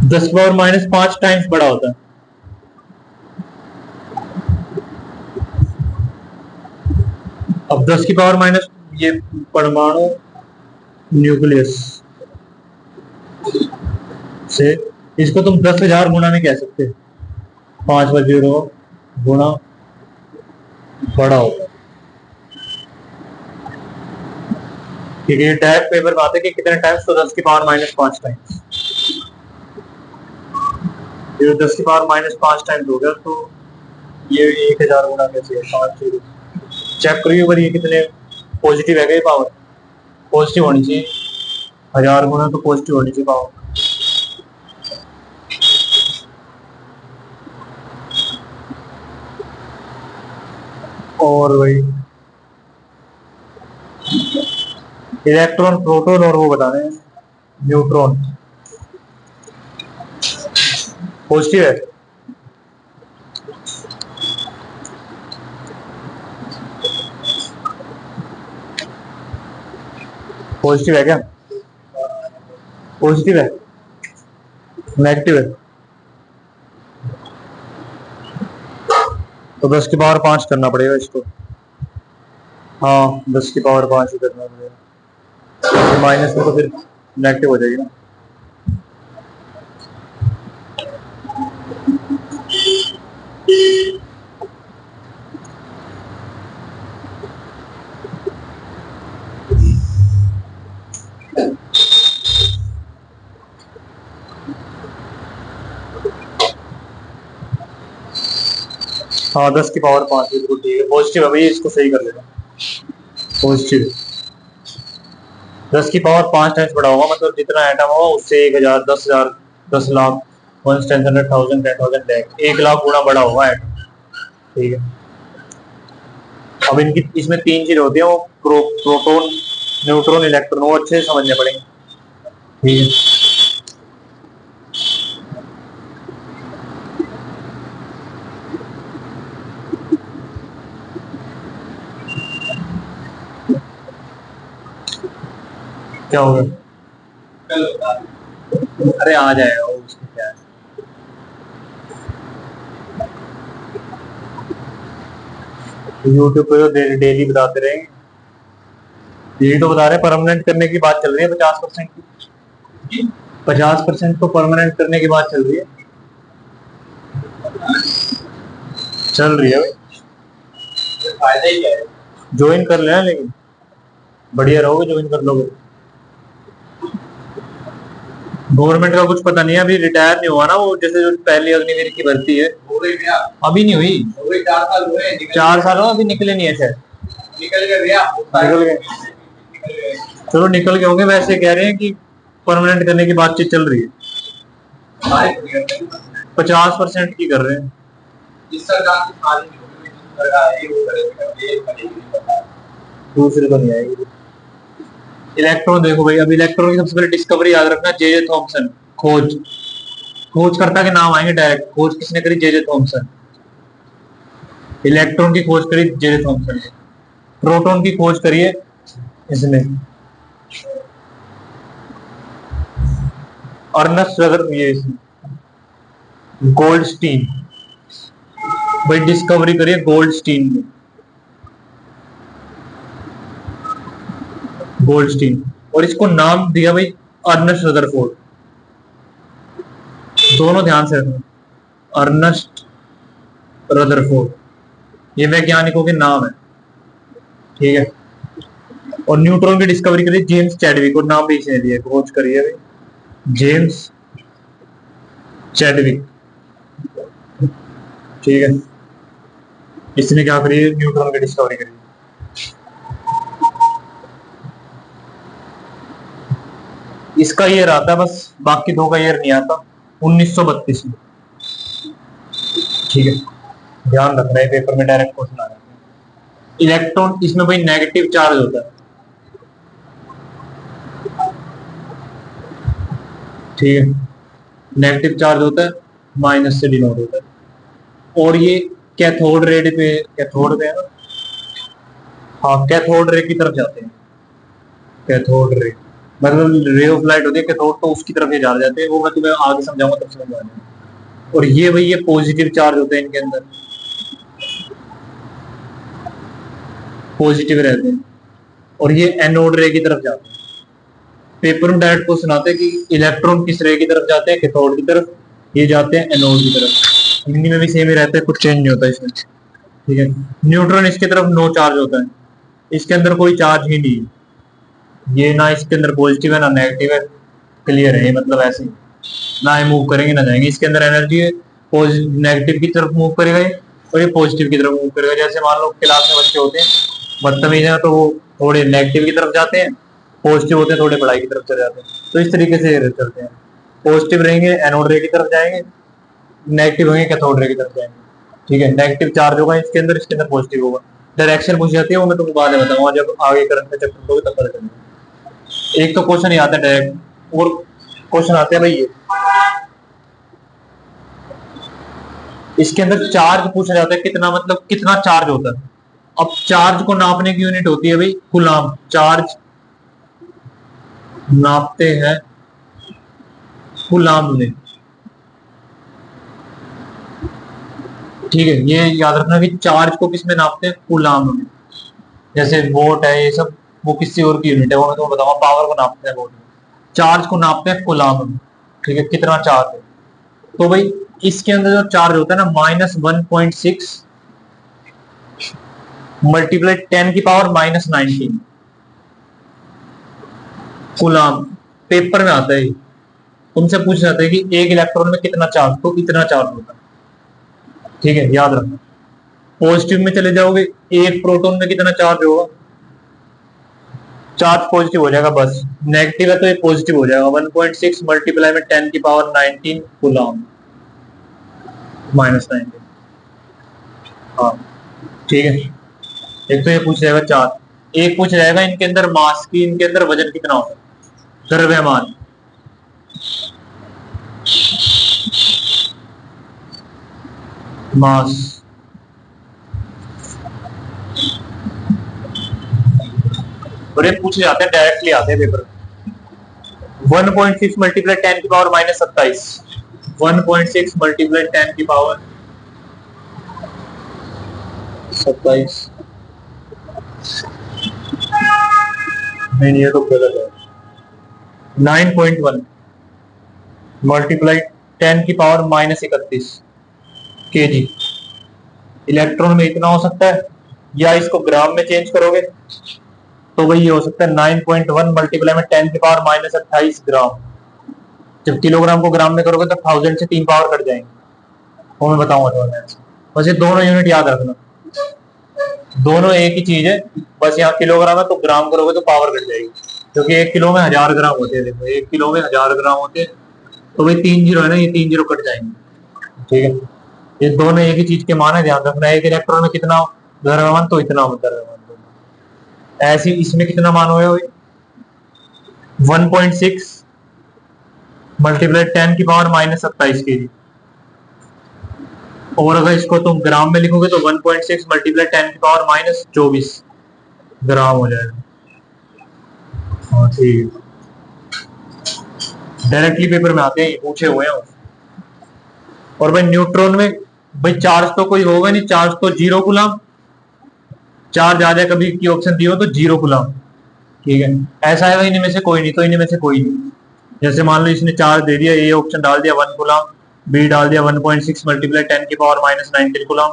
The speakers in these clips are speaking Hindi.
10⁻⁵ टाइम्स बड़ा होता है। अब 10⁻⁻, ये परमाणु न्यूक्लियस से, इसको तुम 10,000 गुना में कह सकते हो। 5/0 गुना बड़ा होगा। ठीक है, ये डायरेक्ट पेपर में आते हैं कि कितने टाइम्स, तो 10⁻⁵ टाइम्स। ये 10⁻⁵ टाइम्स हो गया, तो ये 1000 गुना कैसे है? 5 चेक करिए पर ये कितने पॉजिटिव है। पावर पॉजिटिव होनी चाहिए, 1000 गुना तो पॉजिटिव होनी चाहिए पावर। और वही इलेक्ट्रॉन, प्रोटॉन और वो बताने हैं न्यूट्रॉन पॉजिटिव है। पॉजिटिव है क्या? पॉजिटिव है, नेगेटिव है? तो 10⁻⁵ करना पड़ेगा इसको। हाँ, 10⁻⁵ ही करना पड़ेगा, माइनस में तो फिर नेगेटिव हो जाएगी ना। हाँ, 10⁻⁵ बिल्कुल ठीक है, पॉजिटिव है भाई, इसको सही कर लेना। पॉजिटिव 10⁻⁵ टाइम्स बड़ा होगा, मतलब जितना एटम होगा उससे 1000, 10,000, 10,00,000, 1/10,000, 1,000, 10,000, 1,00,000 गुना बड़ा होगा एटम। ठीक है, अब इनकी इसमें 3 चीज होती है, वो प्रोटॉन, न्यूट्रॉन, इलेक्ट्रॉन, वो अच्छे से समझने पड़ेंगे। ठीक है, क्या होगा? अरे आ जाएगा वो, उसमें क्या है। यूट्यूब पे तो डेली बताते रहेंगे। यही तो बता रहे हैं, परमानेंट करने की बात चल रही है 50% की। 50% को परमानेंट करने की बात चल रही है, चल रही है भाई। फायदा ही है, ज्वाइन कर लेना, लेकिन बढ़िया रहोगे ज्वाइन कर लोगे। गवर्नमेंट का कुछ पता नहीं है, अभी रिटायर नहीं हुआ ना वो, जैसे जो पहली अग्निवीर की भर्ती है। हो गई क्या? अभी नहीं हुई, हो गई 4 साल हुए। 4 साल हो, अभी निकले नहीं है शायद। निकल गए भैया, निकल गए। चलो निकल गए होंगे, वैसे कह रहे हैं कि परमानेंट करने की बातचीत चल रही है। 50% की कर रहे हैं। इस सरकार की सारी दूसरे तो नहीं आएगी। इलेक्ट्रॉन देखो भाई, अब इलेक्ट्रॉन की सबसे पहले डिस्कवरी याद रखना, जे थॉमसन। खोज, खोजकर्ता के नाम आएंगे डायरेक्ट। खोज किसने करी? J Thomson. इलेक्ट्रॉन की खोज करी जे थॉमसन। प्रोटॉन की खोज करी है इसने, अर्नस्ट रदरफोर्ड। ये गोल्डस्टीन भाई, डिस्कवरी करिए गोल्डस्टीन ने। गोल्डस्टीन, और इसको नाम दिया भाई अर्नस्ट रदरफोर्ड। दोनों ध्यान से रखना, अर्नस्ट रदरफोर्ड, ये वैज्ञानिकों के नाम है। ठीक है, और न्यूट्रॉन की डिस्कवरी करी जेम्स चैडविक, और नाम भी इसने दिया, खोज करी है भाई जेम्स चैडविक। ठीक है, इसने क्या करी? न्यूट्रॉन की डिस्कवरी करी। इसका ईयर आता है बस, बाकी दो का ईयर नहीं आता, 1932 में। ठीक है, ध्यान रखना है, पेपर में डायरेक्ट क्वेश्चन आ रहा है। इलेक्ट्रॉन, इसमें भाई नेगेटिव चार्ज होता है। ठीक है, नेगेटिव चार्ज होता है, माइनस से डिनोट होता है। और ये कैथोड रे पे, कैथोड पे है ना, हाँ कैथोड रे की तरफ जाते हैं। कैथोड रे, मतलब रे ऑफ लाइट होती है कैथोड, तो उसकी तरफ ये जा जाते हैं, वो मैं तुम्हें आगे समझाऊंगा तब समझ में आ जाएगा। और ये भाई ये पॉजिटिव चार्ज होते हैं इनके अंदर, पॉजिटिव रहते हैं, और ये एनोड रे की तरफ जाते हैं। पेपर में डायरेक्ट क्वेश्चन आते हैं कि इलेक्ट्रॉन किस रे की तरफ जाते हैं, कैथोड की तरफ, ये जाते हैं एनोड की तरफ। हिंदी में भी सेम ही रहता है, कुछ चेंज नहीं होता इसमें, ठीक है। न्यूट्रॉन इसके तरफ नो चार्ज होता है, इसके अंदर कोई चार्ज ही नहीं है, ये ना इसके अंदर पॉजिटिव है ना नेगेटिव है, क्लियर है ये, मतलब ऐसे ना ये मूव करेंगे ना जाएंगे, इसके अंदर एनर्जी है, नेगेटिव की तरफ मूव करेगा ये, और ये पॉजिटिव की तरफ मूव करेगा। जैसे मान लो क्लास में बच्चे होते हैं बदतमीज हैं, तो वो थोड़े नेगेटिव की तरफ जाते हैं, पॉजिटिव होते हैं थोड़े पढ़ाई की तरफ चले जाते हैं, तो इस तरीके से चलते हैं। पॉजिटिव रहेंगे एनोड रे की तरफ जाएंगे, नेगेटिव होंगे कैथोड रे की तरफ जाएंगे, ठीक है। नेगेटिव चार्ज होगा इसके अंदर पॉजिटिव होगा। डायरेक्शन पूछ जाती है वो मैं तुमको बाद में बताऊंगा, जब आगे करंट का चैप्टर होगा तब पता चलेगा। एक तो क्वेश्चन ही आता है डायरेक्ट, और क्वेश्चन आते हैं भाई ये, इसके अंदर चार्ज पूछा जाता है कितना, मतलब कितना चार्ज होता है। अब चार्ज को नापने की यूनिट होती है भाई कूलाम, चार्ज नापते हैं कूलाम में, ठीक है। ये याद रखना कि चार्ज को किस में नापते हैं, कूलाम में। जैसे वोट है ये सब, वो किसी और की यूनिट है, वो मैं तुम्हें बताऊंगा। पावर को नापते हैं वोट में, चार्ज को नापते हैं कूलाम में, ठीक है, कितना चार्ज है। तो भाई इसके अंदर जो चार्ज होता है ना, -1.6 मल्टीप्लाई 10⁻⁻⁹ कूलाम। पेपर में आता है, तुमसे पूछ जाता है कि एक इलेक्ट्रॉन में कितना चार्ज, तो इतना चार्ज होता है, ठीक है, याद रखना। पॉजिटिव में चले जाओगे, एक प्रोटॉन में कितना चार्ज होगा, चार्ज पॉजिटिव हो जाएगा बस, नेगेटिव है तो ये पॉजिटिव हो जाएगा, 1.6 मल्टीप्लाई में 10⁻⁹ कूलाम -19। हाँ ठीक है। एक तो ये पूछ जाएगा चार्ज, एक पूछ जाएगा इनके अंदर मास की, इनके अंदर वजन कितना होगा, द्रव्यमान। मास, और ये पूछे जाते हैं डायरेक्टली आते हैं पेपर में। 1.6 मल्टीप्लाई 10⁻⁻27, 1.6 मल्टीप्लाई 10⁻27, नहीं ये तो गलत है। 9.1 मल्टीप्लाई 10⁻⁻31 kg। इलेक्ट्रॉन में इतना हो सकता है, या इसको ग्राम में चेंज करोगे तो वही हो सकता है 9.1 मल्टीप्लाई में 10⁻⁻28 ग्राम। जब किलोग्राम को ग्राम में करोगे तो 1000 से 3 पावर कट जाएंगे, वो मैं बताऊंगा तुम्हें। बस ये दोनों यूनिट याद रखना, दोनों एक ही चीज है, बस यहाँ किलोग्राम है तो ग्राम करोगे तो पावर कट जाएगी, क्योंकि 1 किलो में 1000 ग्राम होते हैं। देखो 1 किलो में 1000 ग्राम होते हैं, तो भाई 3 जीरो है ना, ये 3 जीरो कट जाएंगे, ठीक है। ये दोनों एक ही चीज के मान है, ध्यान रखना। एक इलेक्ट्रॉन में कितना द्रव्यमान, तो इतना द्रव्यमान। ऐसे इसमें कितना मान होगा 1.6 मल्टीप्लाई 10⁻⁻27 kg। और अगर इसको तुम ग्राम में लिखोगे तो 1.6 मल्टीप्लाई 10⁻⁻24 ग्राम हो जाएगा। हाँ ठीक है, डायरेक्टली पेपर में आते हैं, पूछे हुए हैं। और भाई न्यूट्रॉन में भाई चार्ज तो कोई होगा नहीं, चार्ज तो 0 कूलम, चार्ज आ जाए कभी की ऑप्शन दी हो तो 0 कूलम, ठीक है। ऐसा है इनमें से कोई नहीं, तो इनमें से कोई नहीं। जैसे मान लो इसने चार्ज दे दिया, ये ऑप्शन डाल दिया 1 कूलम, बी डाल दिया 1.6 मल्टीप्लाई 10⁻⁻19 कूलम,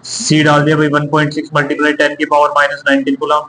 सी डाल दिया भाई 1.6 मल्टीप्लाई 10⁻⁻19 कूलम,